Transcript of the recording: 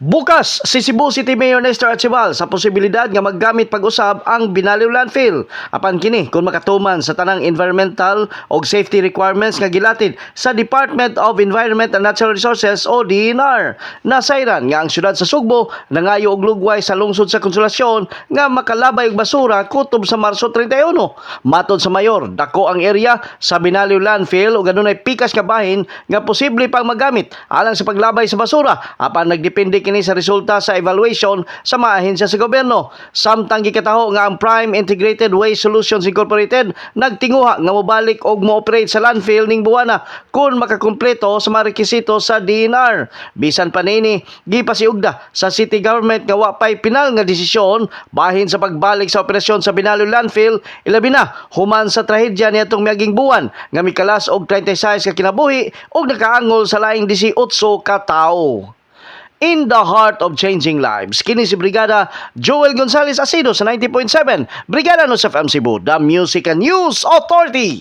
Bukas si Cebu City Mayor Nestor Archibald sa posibilidad nga maggamit pag-usab ang Binaliw Landfill apan kini kung makatuman sa tanang environmental o safety requirements nga gilatid sa Department of Environment and Natural Resources o DENR. Nasayran nga ang syudad sa Sugbo nangayo og lugway sa lungsod sa Konsolasyon nga makalabay og basura kutob sa Marso 31. Matod sa mayor, dako ang area sa Binaliw Landfill ug adunay pikas ka bahin nga posible pang magamit alang sa paglabay sa basura apan nagdepende kini sa resulta sa evaluation sa mga ahensya sa gobyerno. Samtang gikataho nga ang Prime Integrated Waste Solutions Incorporated nagtinguha nga mobalik og mo-operate sa landfill ning buwana kung makakumpleto sa mga rekisito sa DENR. Bisan pa nini, gipasiugda sa city government nga wa pay pinal nga desisyon bahin sa pagbalik sa operasyon sa Binaliw Landfill, ilabi na human sa trahedya niadtong miaging buwan nga mikalas og 36 ka kinabuhi ug nakaangol sa laing 18 ka tawo. In the heart of changing lives, kini si Brigada Joel Gonzalez Asido sa 90.7 Brigada News FM Cebu, the Music and News Authority.